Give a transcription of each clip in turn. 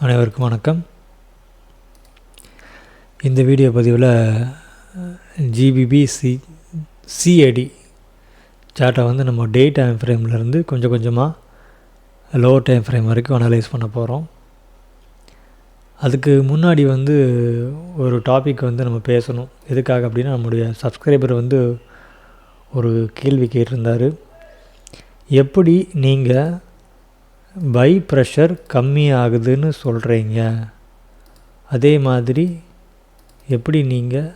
அனைவருக்கும் வணக்கம். இந்த வீடியோ பதிவில் ஜிபிபி சிஏடி சார்ட்டை வந்து நம்ம டே டைம் ஃப்ரேம்லேருந்து கொஞ்சம் கொஞ்சமாக லோ டைம் ஃப்ரேம் வரைக்கும் அனலைஸ் பண்ண போகிறோம். அதுக்கு முன்னாடி வந்து ஒரு டாபிக் வந்து நம்ம பேசணும். எதுக்காக அப்படின்னா, நம்முடைய சப்ஸ்கிரைபர் வந்து ஒரு கேள்வி கேட்டிருந்தார். எப்படி நீங்கள் பை ப்ரெஷர் கம்மியாகுதுன்னு சொல்கிறீங்க, அதே மாதிரி எப்படி நீங்கள்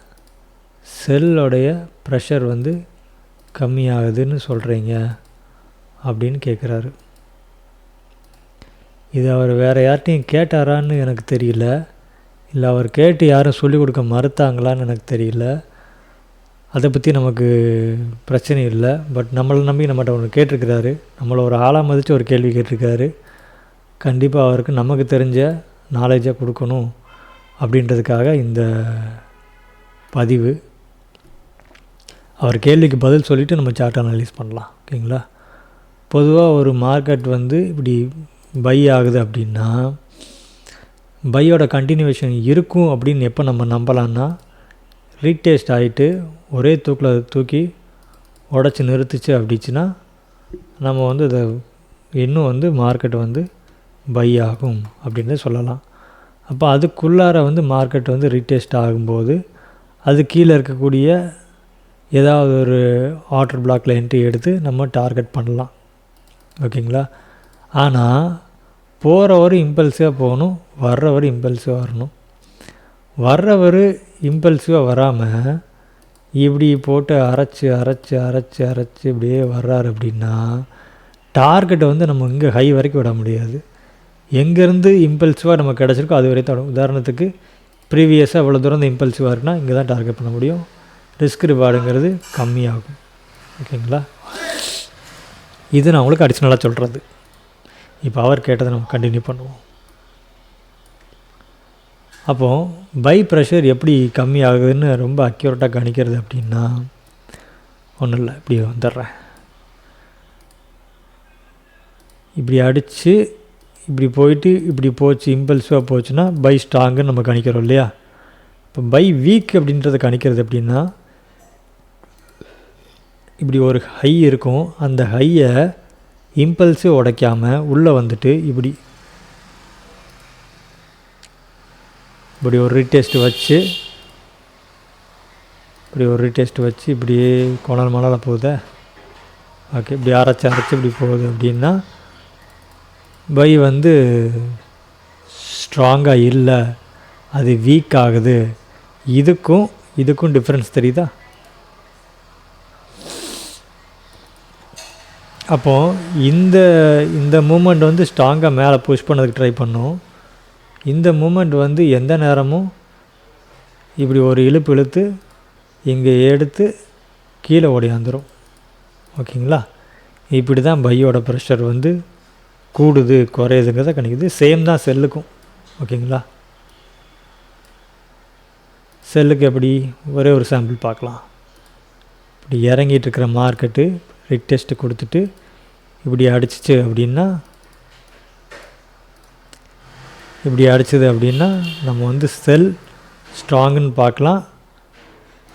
செல்லோடைய ப்ரெஷர் வந்து கம்மியாகுதுன்னு சொல்கிறீங்க அப்படின்னு கேட்குறாரு. இது அவர் வேறு யார்கிட்டையும் கேட்டாரான்னு எனக்கு தெரியல, இல்லை அவர் கேட்டு யாரும் சொல்லிக் கொடுக்க மறுத்தாங்களான்னு எனக்கு தெரியல. அதை பற்றி நமக்கு பிரச்சனை இல்லை. பட் நம்மளை நம்பி நம்மகிட்ட ஒன்று கேட்டிருக்கிறாரு, நம்மளை ஒரு ஆளாக மதித்து ஒரு கேள்வி கேட்டிருக்காரு. கண்டிப்பாக அவருக்கு நமக்கு தெரிஞ்ச நாலேஜை கொடுக்கணும் அப்படின்றதுக்காக இந்த பதிவு. அவர் கேள்விக்கு பதில் சொல்லிவிட்டு நம்ம சார்ட் அனலைஸ் பண்ணலாம். ஓகேங்களா? பொதுவாக ஒரு மார்க்கெட் வந்து இப்படி பை ஆகுது அப்படின்னா, பையோட கண்டினியூவேஷன் இருக்கும் அப்படின்னு எப்போ நம்ம நம்பலான்னா, ரீடெஸ்ட் ஆகிட்டு ஒரே தூக்கில் அதை தூக்கி உடச்சி நிறுத்துச்சு அப்படிச்சுன்னா நம்ம வந்து அதை இன்னும் வந்து மார்க்கெட் வந்து பை ஆகும் அப்படின்னு சொல்லலாம். அப்போ அதுக்குள்ளார வந்து மார்க்கெட் வந்து ரீடெஸ்ட் ஆகும்போது அது கீழே இருக்கக்கூடிய ஏதாவது ஒரு ஆர்டர் பிளாக்கில் என்ட்ரி எடுத்து நம்ம டார்கெட் பண்ணலாம். ஓகேங்களா? ஆனால் போகிறவர் இம்பல்சிவாக போகணும், வர்றவர் இம்பல்சிவாக வரணும். வர்றவர் இம்பல்சிவாக வராமல் இப்படி போட்டு அரைச்சி இப்படியே வர்றாரு அப்படின்னா, டார்கெட்டை வந்து நம்ம இங்கே ஹை வரைக்கும் விட முடியாது. எங்கேருந்து இம்பல்சிவாக நம்ம கிடச்சிருக்கோ அது வரையும் தொடரும். உதாரணத்துக்கு ப்ரீவியஸாக இவ்வளோ தூரம் இந்த இம்பல்சிவாக இருக்குன்னா இங்கே தான் டார்கெட் பண்ண முடியும். ரிஸ்க் ரிவார்டுங்கிறது கம்மியாகும். ஓகேங்களா? இது நான் உங்களுக்கு அடிஷ்னலாக சொல்கிறது. இப்போ அவர் கேட்டதை நம்ம கண்டினியூ பண்ணுவோம். அப்போது பை ப்ரெஷர் எப்படி கம்மி ஆகுதுன்னு ரொம்ப அக்யூரேட்டாக கணிக்கிறது அப்படின்னா, ஒன்றும் இல்லை, இப்படி வந்துடுறேன். இப்படி அடித்து இப்படி போயிட்டு இப்படி போச்சு, இம்பல்சிவாக போச்சுன்னா பை ஸ்ட்ராங்குன்னு நம்ம கணிக்கிறோம் இல்லையா? இப்போ பை வீக் அப்படின்றத கணிக்கிறது அப்படின்னா, இப்படி ஒரு ஹை இருக்கும், அந்த ஹையை இம்பல்சிவ் உடைக்காமல் உள்ளே வந்துட்டு இப்படி ஒரு ரீடெஸ்ட் வச்சு இப்படியே கோணல் மணலாக போகுதே. ஓகே, இப்படி அரைச்சி இப்படி போகுது அப்படின்னா பை வந்து ஸ்ட்ராங்காக இல்லை, அது வீக் ஆகுது. இதுக்கும் டிஃப்ரென்ஸ் தெரியுதா? அப்போது இந்த மூமெண்ட் வந்து ஸ்ட்ராங்காக மேலே புஷ் பண்ணதுக்கு ட்ரை பண்ணும். இந்த மூமெண்ட் வந்து எந்த நேரமும் இப்படி ஒரு இழுத்து இங்கே எடுத்து கீழே ஓடியாந்துடும். ஓகேங்களா? இப்படி தான் பையோட ப்ரெஷர் வந்து கூடுது குறையுதுங்கிறத கணிக்குது. சேம் தான் செல்லுக்கும். ஓகேங்களா? செல்லுக்கு எப்படி, ஒரே ஒரு சாம்பிள் பார்க்கலாம். இப்படி இறங்கிட்டு இருக்கிற மார்க்கெட்டு ரிட்டெஸ்ட்டு கொடுத்துட்டு இப்படி அடிச்சிச்சு அப்படின்னா, இப்படி அடிச்சது அப்படின்னா நம்ம வந்து செல் ஸ்ட்ராங்குன்னு பார்க்கலாம்.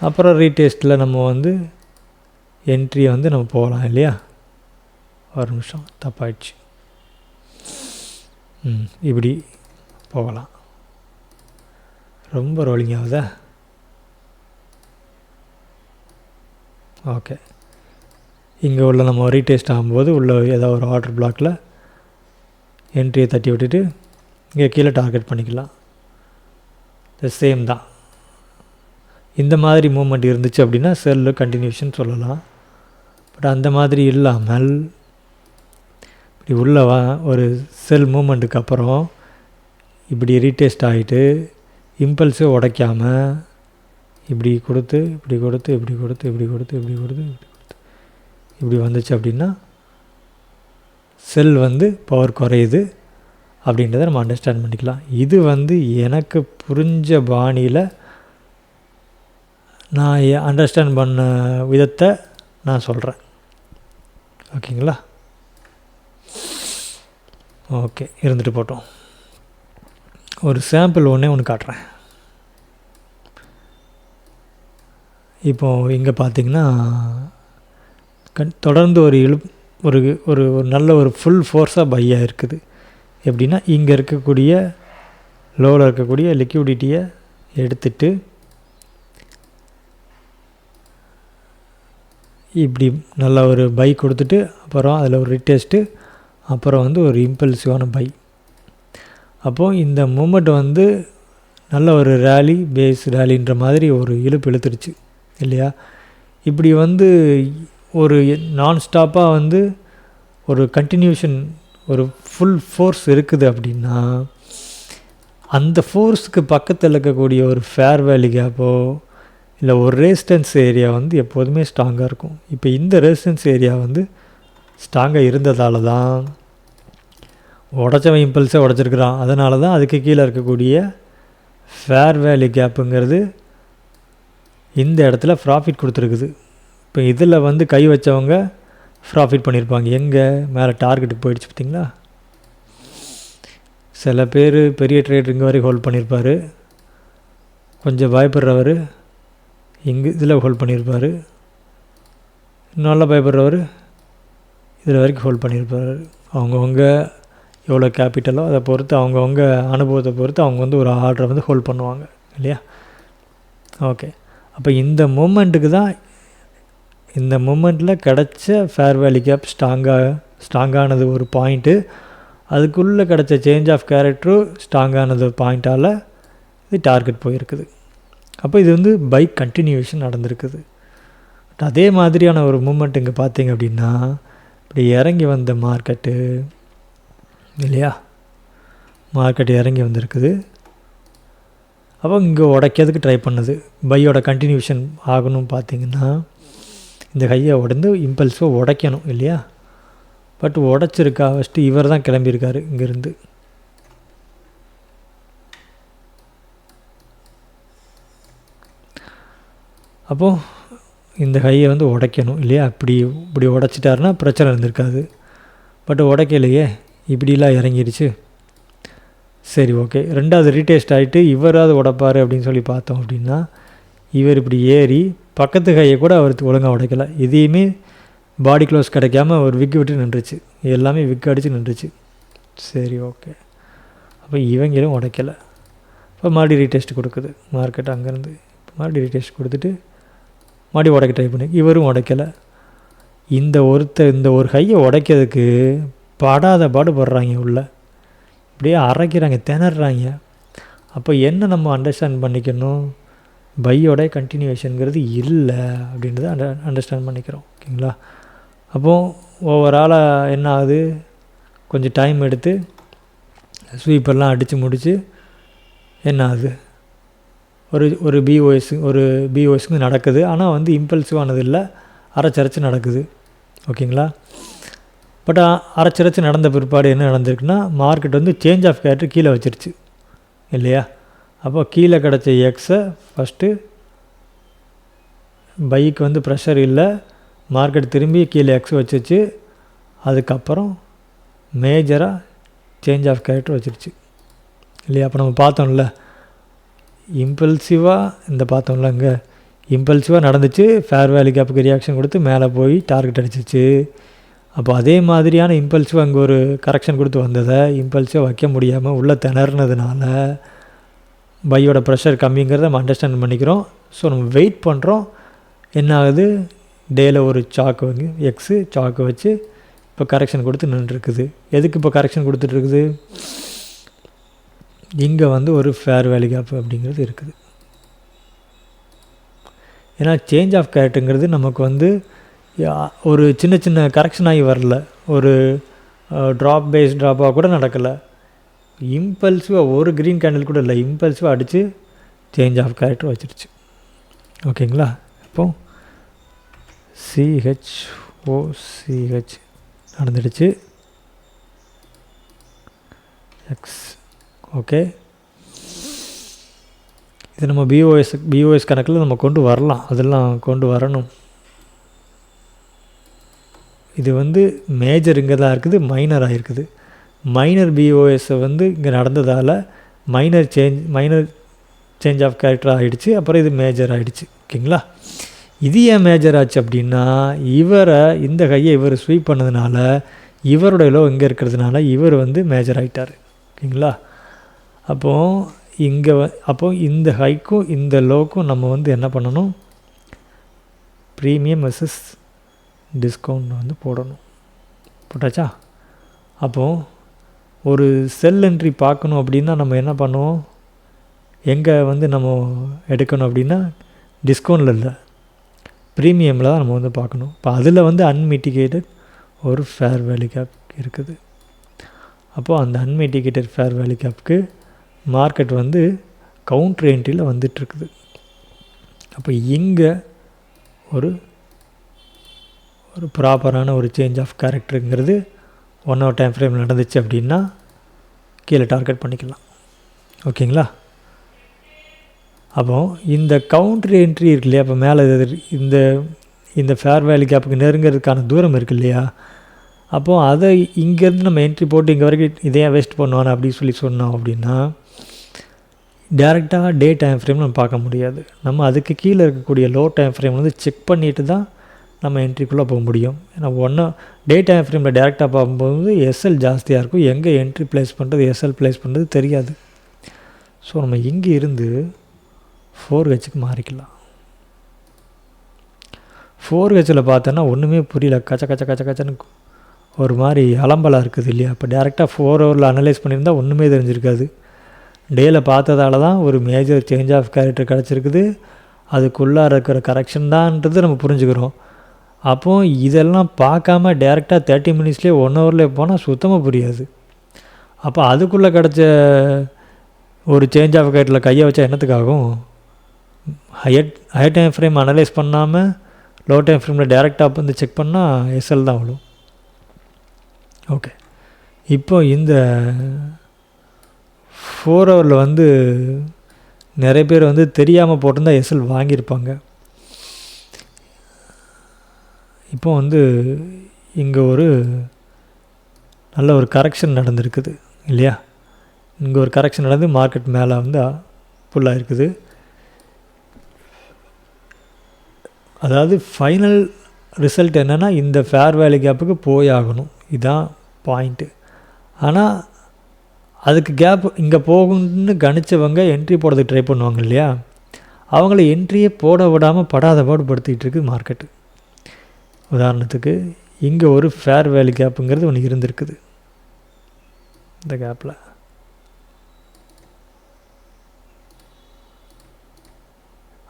அப்புறம் ரீடெஸ்ட்டில் நம்ம வந்து என்ட்ரியை வந்து நம்ம போகலாம் இல்லையா? ஒரு நிமிஷம், தப்பாயிடுச்சு. இப்படி போகலாம். ரொம்ப ரோலிங் ஆகுதா? ஓகே, இங்கே உள்ள நம்ம ரீடெஸ்ட் ஆகும்போது உள்ள ஏதாவது ஒரு ஆர்டர் பிளாக்கில் என்ட்ரியை தட்டி விட்டுட்டு இங்கே கீழே டார்கெட் பண்ணிக்கலாம். சேம் தான். இந்த மாதிரி மூமெண்ட் இருந்துச்சு அப்படின்னா செல்லு கண்டினியூஷன் சொல்லலாம். பட் அந்த மாதிரி இல்லாமல் இப்படி உள்ளவா ஒரு செல் மூமெண்ட்டுக்கு அப்புறம் இப்படி ரீடெஸ்ட் ஆகிட்டு இம்பல்ஸை உடைக்காமல் இப்படி கொடுத்து இப்படி வந்துச்சு அப்படின்னா செல் வந்து பவர் குறையுது அப்படின்றத நம்ம அண்டர்ஸ்டாண்ட் பண்ணிக்கலாம். இது வந்து எனக்கு புரிஞ்ச பாணியில் நான் அண்டர்ஸ்டாண்ட் பண்ண விதத்தை நான் சொல்கிறேன். ஓகேங்களா? ஓகே, இருந்துட்டு போட்டோம். ஒரு சாம்பிள் ஒன்று காட்டுறேன். இப்போது இங்கே பார்த்திங்கன்னா தொடர்ந்து ஒரு ஒரு ஒரு நல்ல ஒரு ஃபுல் ஃபோர்ஸாக பையாக இருக்குது. எப்படின்னா இங்கே இருக்கக்கூடிய லோவில் இருக்கக்கூடிய லிக்விடிட்டியை எடுத்துட்டு இப்படி நல்ல ஒரு பை கொடுத்துட்டு அப்புறம் அதில் ஒரு ரிட்டெஸ்ட்டு, அப்புறம் வந்து ஒரு இம்பல்சிவான பை. அப்போது இந்த மூமெண்ட் வந்து நல்ல ஒரு ரேலி பேஸ் ரேலின்ற மாதிரி ஒரு இழுத்துருச்சு இல்லையா. இப்படி வந்து ஒரு நான் ஸ்டாப்பாக வந்து ஒரு கண்டினியூஷன் ஒரு ஃபுல் ஃபோர்ஸ் இருக்குது அப்படின்னா அந்த ஃபோர்ஸுக்கு பக்கத்தில் இருக்கக்கூடிய ஒரு ஃபேர் வேலி கேப்போ இல்லை ஒரு ரெசிஸ்டன்ஸ் ஏரியா வந்து எப்போதுமே ஸ்ட்ராங்காக இருக்கும். இப்போ இந்த ரெசிஸ்டன்ஸ் ஏரியா வந்து ஸ்ட்ராங்காக இருந்ததால தான் உடச்சவன் இம்பல்ஸை உடச்சிருக்கிறான். அதனால தான் அதுக்கு கீழே இருக்கக்கூடிய ஃபேர் வேலி கேப்புங்கிறது இந்த இடத்துல ப்ராஃபிட் கொடுத்துருக்குது. இப்போ இதில் வந்து கை வச்சவங்க ப்ராஃபிட் பண்ணியிருப்பாங்க. எங்கே மேலே டார்கெட்டுக்கு போயிடுச்சு பார்த்திங்களா. சில பேர் பெரிய ட்ரேடர் இங்கே வரைக்கும் ஹோல்ட் பண்ணியிருப்பார், கொஞ்சம் பயப்படுறவர் இங்கே இதில் ஹோல்ட் பண்ணியிருப்பார், நல்லா பயப்படுறவர் இதில் வரைக்கும் ஹோல்ட் பண்ணியிருப்பார். அவங்கவுங்க எவ்வளோ கேபிட்டலோ அதை பொறுத்து அவங்கவுங்க அனுபவத்தை பொறுத்து அவங்க வந்து ஒரு ஆர்டரை வந்து ஹோல்ட் பண்ணுவாங்க இல்லையா. ஓகே, அப்போ இந்த மூமெண்ட்டுக்கு தான் இந்த மூமெண்ட்டில் கிடச்ச ஃபேர் வேலி கேப் ஸ்ட்ராங்கானது ஒரு பாயிண்ட்டு, அதுக்குள்ளே கிடச்ச சேஞ்ச் ஆஃப் கேரக்டரும் ஸ்ட்ராங்கானது பாயிண்ட்டால் இது டார்கெட் போயிருக்குது. அப்போ இது வந்து பை கண்டினியூஷன் நடந்திருக்குது. அதே மாதிரியான ஒரு மூமெண்ட் இங்கே பார்த்தீங்க அப்படின்னா இப்படி இறங்கி வந்த மார்க்கெட்டு இல்லையா, மார்க்கெட் இறங்கி வந்திருக்குது. அப்போ இங்கே உடைக்கிறதுக்கு ட்ரை பண்ணுது. பையோட கண்டினியூஷன் ஆகணும் பார்த்திங்கன்னா இந்த கையை உடந்து இம்பல்ஸை உடைக்கணும் இல்லையா. பட் உடச்சிருக்கா ஃபஸ்ட்டு இவர் தான் கிளம்பியிருக்காரு இங்கேருந்து. அப்போது இந்த கையை வந்து உடைக்கணும் இல்லையா. இப்படி உடைச்சிட்டாருன்னா பிரச்சனை இருந்திருக்காது. பட் உடைக்கலையே, இப்படிலாம் இறங்கிடுச்சு. சரி, ஓகே, ரெண்டாவது ரீடெஸ்ட் ஆகிட்டு இவராது உடைப்பார் அப்படின்னு சொல்லி பார்த்தோம் அப்படின்னா இவர் இப்படி ஏறி பக்கத்து கையை கூட அவருக்கு ஒழுங்காக உடைக்கலை. இதையுமே பாடி க்ளோஸ் கிடைக்காம ஒரு விக்கு விட்டு நின்றுச்சு, எல்லாமே விக்கு அடித்து நின்றுச்சு. சரி, ஓகே, அப்போ இவங்களும் உடைக்கலை. இப்போ மறுபடியும் ரீடெஸ்ட் கொடுக்குது மார்க்கெட். அங்கேருந்து மறுபடியும் ரீடெஸ்ட் கொடுத்துட்டு மறுபடியும் உடைக்க ட்ரை பண்ணி இவரும் உடைக்கலை. இந்த ஒரு கையை உடைக்கிறதுக்கு படாத பாடுபடுறாங்க, உள்ள இப்படியே அரைக்கிறாங்க, திணறாங்க. அப்போ என்ன நம்ம அண்டர்ஸ்டாண்ட் பண்ணிக்கணும், பையோட கண்டினியூஷனுங்கிறது இல்லை அப்படின்றத அண்டர்ஸ்டாண்ட் பண்ணிக்கிறோம் ஓகேங்களா. அப்போது ஓவராலாக என்ன ஆகுது, கொஞ்சம் டைம் எடுத்து ஸ்வீப்பெல்லாம் அடித்து முடித்து என்ன ஆகுது, ஒரு பிஓஎஸ்க்கு நடக்குது. ஆனால் வந்து இம்பல்சிவானது இல்லை, அரைச்சரைச்சி நடக்குது ஓகேங்களா. பட் அரைச்சரைச்சி நடந்த பிற்பாடு என்ன நடந்திருக்குன்னா மார்க்கெட் வந்து சேஞ்ச் ஆஃப் கேரக்டர் கீழே வச்சிருச்சு இல்லையா. அப்போ கீழே கிடச்ச எக்ஸை ஃபஸ்ட்டு பைக்கு வந்து ப்ரெஷர் இல்லை, மார்க்கெட் திரும்பி கீழே எக்ஸ் வச்சிருச்சு. அதுக்கப்புறம் மேஜராக சேஞ்ச் ஆஃப் கேரக்டர் வச்சிருச்சு இல்லையா. அப்போ நம்ம பார்த்தோம்ல இம்பல்சிவாக பார்த்தோம்ல, அங்கே இம்பல்சிவாக நடந்துச்சு, ஃபேர் வேலி கேப்புக்கு ரியாக்ஷன் கொடுத்து மேலே போய் டார்கெட் அடிச்சிச்சு. அப்போ அதே மாதிரியான இம்பல்சிவாக அங்கே ஒரு கரெக்ஷன் கொடுத்து வந்ததை இம்பல்சிவாக வைக்க முடியாமல் உள்ளே திணறினதுனால பையோட ப்ரெஷர் கம்மிங்கிறத நம்ம அண்டர்ஸ்டாண்ட் பண்ணிக்கிறோம். ஸோ நம்ம வெயிட் பண்ணுறோம். என்ன ஆகுது, டேயில் ஒரு சாக்கு வந்து எக்ஸு சாக்கு வச்சு இப்போ கரெக்ஷன் கொடுத்து நின்றுருக்குது. எதுக்கு இப்போ கரெக்ஷன் கொடுத்துட்ருக்குது, இங்கே வந்து ஒரு ஃபேர் வேலி கேப் அப்படிங்கிறது இருக்குது. ஏன்னா சேஞ்ச் ஆஃப் கேரக்டருங்கிறது நமக்கு வந்து ஒரு சின்ன சின்ன கரெக்ஷன் ஆகி வரல, ஒரு ட்ராப் பேஸ் ட்ராப்பாக கூட நடக்கலை, இம்பல்சிவாக ஒரு க்ரீன் கேண்டில் கூட இல்லை, இம்பல்சிவாக அடித்து சேஞ்ச் ஆஃப் கேரக்டர் வச்சிருச்சு ஓகேங்களா. இப்போ சிஹெச் நடந்துடுச்சு, எக்ஸ் ஓகே. இது நம்ம பிஓஎஸ் கணக்கில் நம்ம கொண்டு வரலாம், அதெல்லாம் கொண்டு வரணும். இது வந்து மேஜர் இங்கே தான் இருக்குது, மைனர் ஆகிருக்குது. மைனர் பிஓஎஸை வந்து இங்கே நடந்ததால் மைனர் சேஞ்ச் ஆஃப் கேரக்டர் ஆகிடுச்சு. அப்புறம் இது மேஜர் ஆகிடுச்சு. ஓகேங்களா? இது ஏன் மேஜர் ஆச்சு அப்படின்னா, இந்த கையை இவர் ஸ்வீப் பண்ணதுனால இவருடைய லோ இங்கே இருக்கிறதுனால இவர் மேஜர் ஆகிட்டார். ஓகேங்களா? அப்போது இந்த ஹைக்கும் இந்த லோக்கும் நம்ம என்ன பண்ணணும், ப்ரீமியம் வெர்சஸ் டிஸ்கவுண்ட் போடணும். போட்டாச்சா? அப்போது ஒரு செல் என்ட்ரி பார்க்கணும் அப்படின்னா நம்ம என்ன பண்ணுவோம், எங்கே நம்ம எடுக்கணும் அப்படின்னா டிஸ்கவுண்டில் இல்லை, ப்ரீமியமில் தான் நம்ம பார்க்கணும். இப்போ அதில் அன்மிட்டிகேட்டட் ஒரு ஃபேர் வேல்யூ கேப் இருக்குது. அப்போது அந்த அன்மிட்டிகேட்டட் ஃபேர் வேல்யூ கேப்புக்கு மார்க்கெட் கவுண்டர் என்ட்ரியில் வந்துட்டுருக்குது. அப்போ இங்கே ஒரு ப்ராப்பரான ஒரு சேஞ்ச் ஆஃப் கேரக்டருங்கிறது 1 hour டைம் ஃப்ரேம் நடந்துச்சு அப்படின்னா கீழே டார்கெட் பண்ணிக்கலாம். ஓகேங்களா? அப்போது இந்த கவுண்டர் என்ட்ரி இருக்கு இல்லையா, அப்போ மேலே இந்த ஃபேர் வேல்யூ கேப்புக்கு நெருங்கிறதுக்கான தூரம் இருக்குது இல்லையா, அப்போது அதை இங்கேருந்து நம்ம என்ட்ரி போட்டு இங்கே வரைக்கும் இதையே வேஸ்ட் பண்ணுவானே அப்படின்னு சொன்னோம் அப்படின்னா டேரெக்டாக டே டைம் ஃப்ரேம் நம்ம பார்க்க முடியாது. நம்ம அதுக்கு கீழே இருக்கக்கூடிய லோ டைம் ஃப்ரேம் செக் பண்ணிவிட்டு தான் நம்ம என்ட்ரிக்குள்ளே போக முடியும். ஏன்னா டே டைம் ஃப்ரேமில் டேரெக்டாக பார்க்கும்போது எஸ்எல் ஜாஸ்தியாக இருக்கும், எங்கே என்ட்ரி ப்ளேஸ் பண்ணுறது எஸ்எல் ப்ளேஸ் பண்ணுறது தெரியாது. ஸோ நம்ம இங்கே இருந்து 4Hக்கு மாறிக்கலாம். 4Hயில் பார்த்தோன்னா ஒன்றுமே புரியல, கச்சன்னு ஒரு மாதிரி அலம்பலாக இருக்குது இல்லையா. இப்போ டேரெக்டாக 4 hourல அனலைஸ் பண்ணியிருந்தால் ஒன்றுமே தெரிஞ்சிருக்காது. டேயில் பார்த்ததால தான் ஒரு மேஜர் சேஞ்ச் ஆஃப் கேரக்டர் கிடச்சிருக்குது, அதுக்குள்ளே இருக்கிற கரெக்ஷன் தான்ன்றது நம்ம புரிஞ்சுக்கிறோம். அப்போது இதெல்லாம் பார்க்காம டேரெக்டாக 30 minutesலேயே 1 hourலேயே போனால் சுத்தமாக புரியாது. அப்போ அதுக்குள்ளே கிடச்ச ஒரு சேஞ்ச் ஆஃப் கேரக்டரில் கையை வச்சா என்னத்துக்காகும்? ஹையர் டைம் ஃப்ரேம் அனலைஸ் பண்ணாமல் லோ டைம் ஃப்ரேமில் டேரெக்டாக செக் பண்ணால் எஸ்எல் தான் விடும். ஓகே, இப்போ இந்த 4 hourல நிறைய பேர் தெரியாமல் போட்டிருந்தால் எஸ்எல் வாங்கியிருப்பாங்க. இப்போ இங்கே ஒரு நல்ல ஒரு கரெக்ஷன் நடந்திருக்குது இல்லையா. இங்கே ஒரு கரெக்ஷன் நடந்து மார்க்கெட் மேலே ஃபுல்லாக இருக்குது. அதாவது ஃபைனல் ரிசல்ட் என்னென்னா இந்த ஃபேர் வேல்யூ கேப்புக்கு போய் ஆகணும், இதுதான் பாயிண்ட்டு. ஆனால் அதுக்கு கேப் இங்கே போகும்னு கணிச்சவங்க என்ட்ரி போடுறதுக்கு ட்ரை பண்ணுவாங்க இல்லையா, அவங்கள என்ட்ரியே போட விடாமல் படாத பாடு படுத்திக்கிட்டு இருக்குது மார்க்கெட்டு. உதாரணத்துக்கு இங்கே ஒரு ஃபேர் வேல்யூ கேப்புங்கிறது ஒன்று இருந்திருக்குது. இந்த கேப்பில்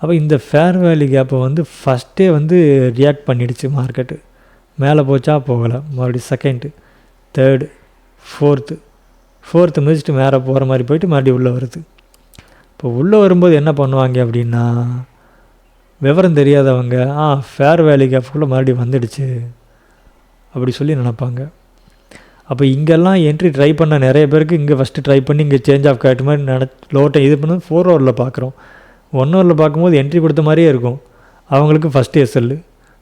அப்போ இந்த ஃபேர் வேல்யூ கேப்பை ஃபஸ்ட்டே ரியாக்ட் பண்ணிடுச்சு மார்க்கெட்டு. மேலே போச்சா போகலை, மறுபடியும் செகண்டு, தேர்டு, ஃபோர்த்து மிதிச்சுட்டு மேலே போகிற மாதிரி போயிட்டு மறுபடியும் உள்ளே வருது. இப்போ உள்ளே வரும்போது என்ன பண்ணுவாங்க அப்படின்னா, விவரம் தெரியாதவங்க ஃபேர் வேல்யூ கேப்புக்குள்ளே மறுபடியும் வந்துடுச்சு அப்படி சொல்லி நினைப்பாங்க. அப்போ இங்கெல்லாம் என்ட்ரி ட்ரை பண்ண நிறைய பேருக்கு இங்கே ஃபஸ்ட்டு ட்ரை பண்ணி இங்கே சேஞ்ச் ஆஃப் கேரக்டர் மாதிரி லோட்டை இது பண்ணி 4 hourல பார்க்குறோம். 1 hourல பார்க்கும்போது என்ட்ரி கொடுத்த மாதிரியே இருக்கும். அவங்களுக்கு ஃபஸ்ட்டு எஸ்எல்,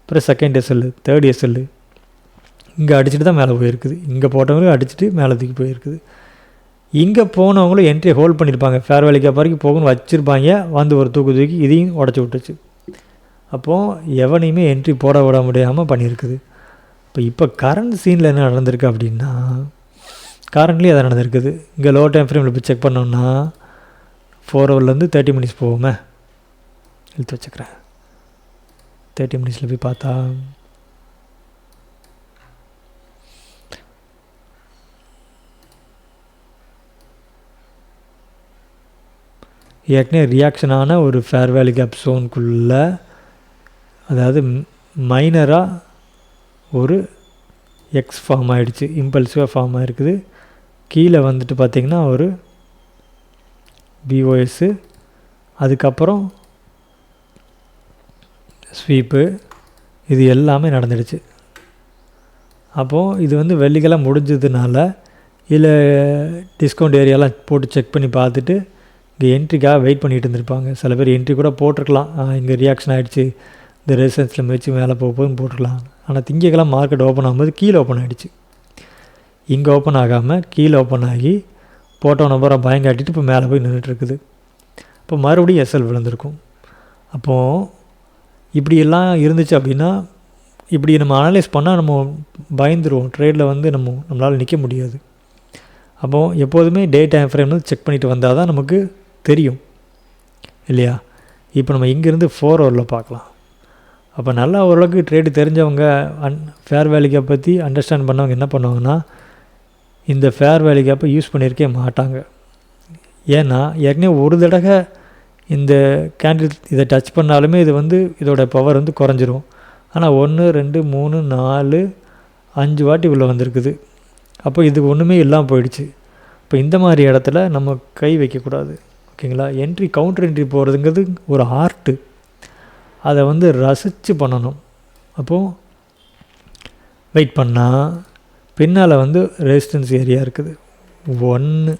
அப்புறம் செகண்ட் எஸ்எல், தேர்ட் எஸ்எல், இங்கே அடிச்சுட்டு தான் மேலே போயிருக்குது. இங்கே போட்டவங்களுக்கு அடிச்சுட்டு மேலே தூக்கி போயிருக்குது. இங்கே போனவங்களும் என்ட்ரியை ஹோல்ட் பண்ணியிருப்பாங்க, ஃபேர் வேல்யூ கேப் வரைக்கும் போகணும்னு வச்சுருப்பாங்க, ஒரு தூக்கி இதையும் உடச்சி விட்டுச்சு. அப்போது எவனையுமே என்ட்ரி போட விட முடியாமல் பண்ணியிருக்குது. இப்போ கரண்ட் சீனில் என்ன நடந்திருக்கு அப்படின்னா, கரண்ட்லேயும் அதை நடந்திருக்குது. இங்கே லோ டைம் ஃப்ரேமில் போய் செக் பண்ணோம்னா 4 hourலேருந்து 30 minutes போவோமே, எடுத்து வச்சுக்கிறேன். 30 minutesல போய் பார்த்தா ஏற்கனவே ரியாக்ஷனான ஒரு ஃபேர் வேல்யூ கேப் ஸோனுக்குள்ளே, அதாவது மைனராக ஒரு எக்ஸ் ஃபார்ம் ஆகிடுச்சு, இம்பல்சிவாக ஃபார்ம் ஆகிருக்குது. கீழே பார்த்திங்கன்னா ஒரு பிஓஎஸ்ஸு, அதுக்கப்புறம் ஸ்வீப்பு, இது எல்லாமே நடந்துடுச்சு. அப்போது இது வெள்ளிக்கெல்லாம் முடிஞ்சதுனால இதில் டிஸ்கவுண்ட் ஏரியாலாம் போட்டு செக் பண்ணி பார்த்துட்டு இங்கே என்ட்ரிக்காக வெயிட் பண்ணிகிட்டு இருந்திருப்பாங்க. சில பேர் என்ட்ரி கூட போட்டிருக்கலாம், இங்கே ரியாக்ஷன் ஆகிடுச்சு, இந்த ரெசிஸ்டன்ஸில் வச்சு மேலே போகும்போதுன்னு போட்டிருக்கலாம். ஆனால் திங்கக்கெல்லாம் மார்க்கெட் ஓப்பன் ஆகும்போது கீழே ஓப்பன் ஆகிடுச்சு. இங்கே ஓப்பன் ஆகாமல் கீழே ஓப்பன் ஆகி போட்டோன்னு அப்புறம் பயம் காட்டிட்டு இப்போ மேலே போய் நின்றுட்டுருக்குது. இப்போ மறுபடியும் எஸ்எல் விழுந்திருக்கும். அப்போது இப்படியெல்லாம் இருந்துச்சு அப்படின்னா இப்படி நம்ம அனலைஸ் பண்ணால் நம்ம பயந்துருவோம். ட்ரேடில் வந்து நம்மளால் நிற்க முடியாது. அப்போது எப்போதுமே டே டைம் ஃப்ரேம் வந்து செக் பண்ணிவிட்டு வந்தால் தான் நமக்கு தெரியும் இல்லையா? இப்போ நம்ம இங்கேருந்து 4 ஹவரில் பார்க்கலாம். அப்போ நல்லா ஓரளவுக்கு ட்ரேடு தெரிஞ்சவங்க ஃபேர் வேல்யூ கேப் பற்றி அண்டர்ஸ்டாண்ட் பண்ணவங்க என்ன பண்ணுவாங்கன்னா இந்த ஃபேர் வேல்யூ கேப்பை யூஸ் பண்ணியிருக்கே மாட்டாங்க. ஏன்னா ஏற்கனவே ஒரு தடவை இந்த கேண்டில் இதை டச் பண்ணாலுமே இது வந்து இதோட பவர் வந்து குறைஞ்சிரும். ஆனால் 1 2 3 4 5 வாட்டி உள்ளே வந்திருக்குது. அப்போ இதுக்கு ஒன்றுமே இல்லாமல் போயிடுச்சு. இப்போ இந்த மாதிரி இடத்துல நம்ம கை வைக்கக்கூடாது. ஓகேங்களா? என்ட்ரி கவுண்டர் என்ட்ரி போகிறதுங்கிறது ஒரு ஆர்ட்டு. அதை வந்து ரசித்து பண்ணணும். அப்போது வெயிட் பண்ணால் பின்னால் வந்து ரெசிஸ்டன்ஸ் ஏரியா இருக்குது. 1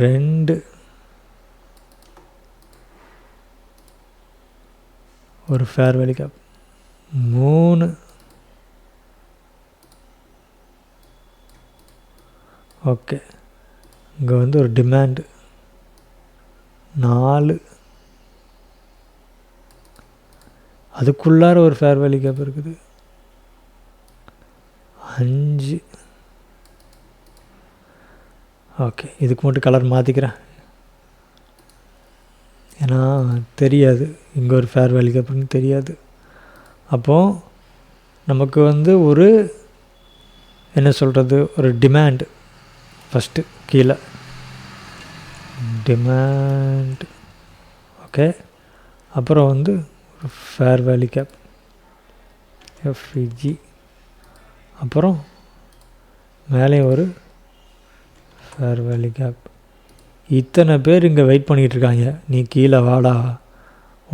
2 ஒரு ஃபேர் வேல்யூ கேப் 3 ஓகே. இங்கே வந்து ஒரு டிமாண்டு 4 அதுக்குள்ளார ஒரு ஃபேர் வேல்யூ கேப் இருக்குது 5 ஓகே. இதுக்கு மட்டும் கலர் மாற்றிக்கிறேன் ஏன்னா தெரியாது இங்கே ஒரு ஃபேர் வேல்யூ கேப்னு தெரியாது. அப்போது நமக்கு வந்து ஒரு என்ன சொல்கிறது ஒரு டிமாண்ட் ஃபஸ்ட்டு கீழே டிமாண்ட் ஓகே. அப்புறம் வந்து ஒரு ஃபேர் வேல்யூ கேப் எஃப்இஜி அப்புறம் மேலே ஒரு ஃபேர் வேல்யூ கேப். இத்தனை பேர் இங்கே வெயிட் பண்ணிகிட்ருக்காங்க. நீ கீழே வாடா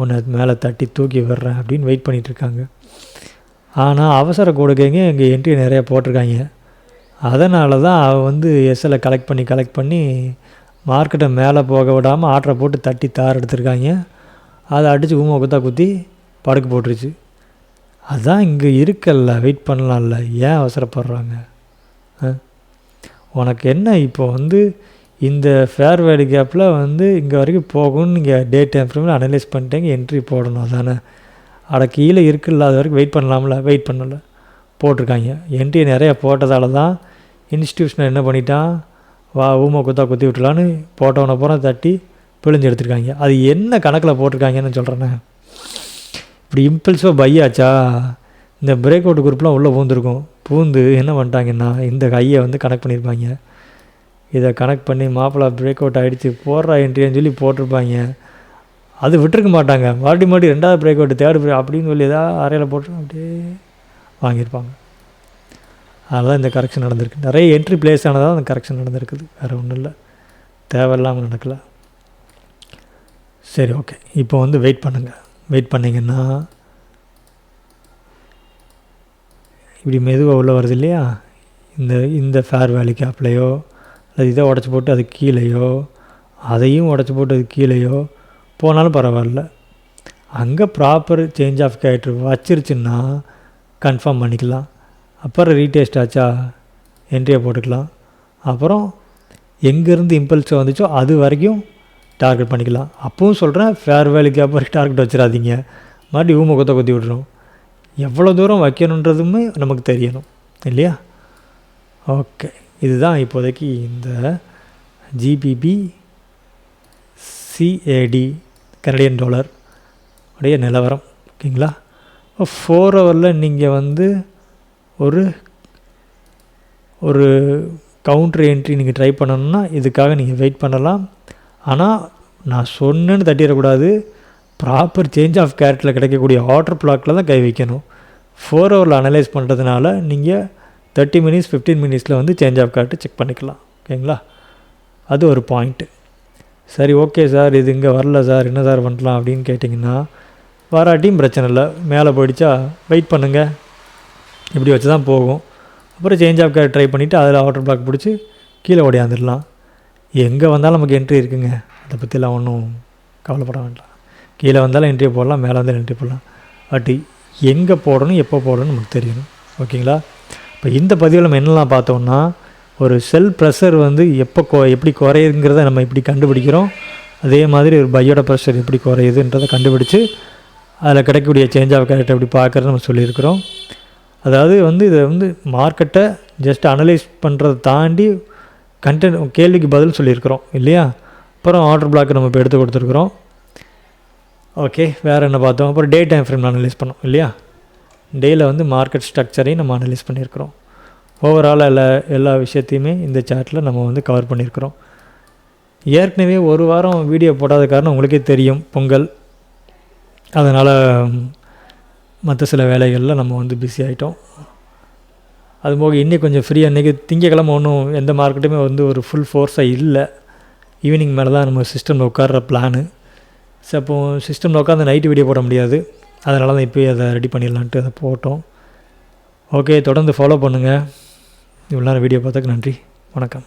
உன்னை மேலே தட்டி தூக்கி விடுறேன் அப்படின்னு வெயிட் பண்ணிகிட்ருக்காங்க. ஆனால் அவசர கொடுக்கைங்க இங்கே என்ட்ரி நிறையா போட்டிருக்காங்க. அதனால தான் அவன் வந்து எஸ்எல்லை கலெக்ட் பண்ணி மார்க்கெட்டை மேலே போக விடாமல் ஆர்டரை போட்டு தட்டி தார் எடுத்துருக்காங்க. அதை அடித்து குத்தி படுக்க போட்டுருச்சு. அதுதான் இங்கே இருக்கல்ல, வெயிட் பண்ணலாம்ல, ஏன் அவசரப்படுறாங்க? உனக்கு என்ன இப்போ வந்து இந்த ஃபேர் வேல்யூ கேப்பில் வந்து இங்கே வரைக்கும் போகும்னு நீங்கள் டே டைம் ஃப்ரேமில் அனலைஸ் பண்ணிட்டீங்க, என்ட்ரி போடணும் அதானே? அட கீழே இருக்குல்ல, அது வரைக்கும் வெயிட் பண்ணலாம்ல, வெயிட் பண்ணலை போட்டிருக்காங்க. என்ட்ரி நிறையா போட்டதால தான் இன்ஸ்டியூஷனை என்ன பண்ணிட்டான், ஊமை குத்தி விட்டுலான்னு போட்டவனை பூரா தட்டி பிழிஞ்சு எடுத்துருக்காங்க. அது என்ன கணக்கில் போட்டிருக்காங்கன்னு சொல்கிறேன்னே. இப்படி இம்பல்ஸாக பையாச்சா இந்த பிரேக் அவுட் குரூப்லாம் உள்ளே பூந்து என்ன பண்ணிட்டாங்கன்னா இந்த கையை வந்து கனெக்ட் பண்ணியிருப்பாங்க. இதை கனெக்ட் பண்ணி மாப்பிள்ளை பிரேக் அவுட் ஆகிடுச்சு போடுறா என்ட்ரின்னு சொல்லி போட்டிருப்பாங்க. அது விட்டுருக்க மாட்டாங்க. மறுபடியும் 2வது பிரேக் அவுட் 3rd பிரேக் அப்படின்னு சொல்லி ஏதாவது அறையில் போட்டு அப்படியே வாங்கியிருப்பாங்க. அதனால் இந்த கரெக்ஷன் நடந்திருக்கு. நிறைய என்ட்ரி பிளேஸ் ஆனதாக அந்த கரெக்ஷன் நடந்திருக்குது. வேறு ஒன்றும் இல்லை, தேவையில்லாமல் நடக்கலை. சரி ஓகே. இப்போ வந்து வெயிட் பண்ணுங்கள். வெயிட் பண்ணிங்கன்னா இப்படி மெதுவாக உள்ளே வருது இல்லையா, இந்த ஃபேர் வேல்யூ கேப்லையோ அது இதை உடச்சி போட்டு அது கீழேயோ அதையும் உடச்சி போட்டு அது கீழேயோ போனாலும் பரவாயில்ல. அங்கே ப்ராப்பர் சேஞ்ச் ஆஃப் கேரக்டர் வச்சிருச்சுன்னா கன்ஃபார்ம் பண்ணிக்கலாம். அப்புறம் ரீடெஸ்ட் ஆச்சா என்ட்ரியை போட்டுக்கலாம். அப்புறம் எங்கேருந்து இம்பல்ஸ் வந்துச்சோ அது வரைக்கும் டார்கெட் பண்ணிக்கலாம். அப்பவும் சொல்கிறேன், ஃபேர் வேல்யூ கேப் வரைக்கும் டார்கெட் வச்சிடாதீங்க. மறுபடியும் ஊமை குத்தி விட்றோம். எவ்வளோ தூரம் வைக்கணுன்றதுமே நமக்கு தெரியணும் இல்லையா? ஓகே. இதுதான் இப்போதைக்கு இந்த ஜிபிபி சிஏடி கனடியன் டாலர் உடைய நிலவரம். ஓகேங்களா? 4 ஹவரில் நீங்கள் வந்து ஒரு கவுண்டர் என்ட்ரி நீங்கள் ட்ரை பண்ணணுன்னா இதுக்காக நீங்கள் வெயிட் பண்ணலாம். ஆனால் நான் சொன்னேன்னு தட்டிடக்கூடாது. ப்ராப்பர் சேஞ்ச் ஆஃப் கேரக்டரில் கிடைக்கக்கூடிய ஆர்டர் பிளாக்கில் தான் கை வைக்கணும். 4 ஹவரில் அனலைஸ் பண்ணுறதுனால நீங்கள் 30 மினிட்ஸ் 15 மினிட்ஸில் வந்து சேஞ்ச் ஆஃப் கேரக்டர் செக் பண்ணிக்கலாம். ஓகேங்களா? அது ஒரு பாயிண்ட்டு. சரி ஓகே சார், இது இங்கே வரல சார், என்ன சார் பண்ணலாம் அப்படின்னு கேட்டிங்கன்னா, வராட்டியும் பிரச்சனை இல்லை. மேலே போயிடுச்சா வெயிட் பண்ணுங்கள், இப்படி வச்சு தான் போகும். அப்புறம் சேஞ்ச் ஆஃப் கேரக்டர் ட்ரை பண்ணிவிட்டு அதில் ஆர்டர் பிளாக் பிடிச்சி கீழே ஓடியாந்துடலாம். எங்கே வந்தாலும் நமக்கு என்ட்ரி இருக்குங்க, அதை பற்றிலாம் ஒன்றும் கவலைப்பட வேண்டாம். கீழே வந்தாலும் என்ட்ரி போடலாம், மேலே வந்தாலும் என்ட்ரி போடலாம். பட் எங்கே போடணும் எப்போ போடணும் நமக்கு தெரியணும். ஓகேங்களா? இப்போ இந்த பதிவில் நம்ம என்னெல்லாம் பார்த்தோம்னா, ஒரு செல் ப்ரெஷர் வந்து எப்படி குறையுதுங்கிறத நம்ம இப்படி கண்டுபிடிக்கிறோம், அதே மாதிரி ஒரு பையோட ப்ரெஷர் எப்படி குறையுதுன்றதை கண்டுபிடிச்சி அதில் கிடைக்கக்கூடிய சேஞ்ச் ஆஃப் கேரக்டர் எப்படி பார்க்குறத நம்ம சொல்லியிருக்கிறோம். அதாவது வந்து இதை வந்து மார்க்கெட்டை ஜஸ்ட் அனலைஸ் பண்ணுறதை தாண்டி கேள்விக்கு பதில் சொல்லியிருக்கிறோம் இல்லையா. அப்புறம் ஆர்டர் பிளாக் நம்ம இப்போ எடுத்து கொடுத்துருக்குறோம். ஓகே, வேறு என்ன பார்த்தோம்? அப்புறம் டே டைம் ஃப்ரேம் அனலைஸ் பண்ணோம் இல்லையா. டேயில் வந்து மார்க்கெட் ஸ்ட்ரக்சரையும் நம்ம அனலைஸ் பண்ணியிருக்கிறோம். ஓவரால் எல்லா விஷயத்தையுமே இந்த சார்ட்டில் நம்ம வந்து கவர் பண்ணியிருக்கிறோம். ஏற்கனவே ஒரு வாரம் வீடியோ போடாத காரணம் உங்களுக்கே தெரியும், பொங்கல். அதனால் மற்ற சில வேலைகளில் நம்ம வந்து பிஸி ஆகிட்டோம். அதுபோக இன்றைக்கி கொஞ்சம் ஃப்ரீயாக, இன்றைக்கி திங்கக்கிழமை ஒன்றும் எந்த மார்க்கெட்டுமே வந்து ஒரு ஃபுல் ஃபோர்ஸாக இல்லை. ஈவினிங் மேலே தான் நம்ம சிஸ்டமில் உட்கார்ற பிளானு. ஸோ அப்போது சிஸ்டமில் உட்காந்து நைட்டு வீடியோ போட முடியாது, அதனால தான் இப்போயே அதை ரெடி பண்ணிடலான்ட்டு அதை போட்டோம். ஓகே, தொடர்ந்து ஃபாலோ பண்ணுங்கள். இவ்வளோ நேரம் வீடியோ பார்த்ததுக்கு நன்றி. வணக்கம்.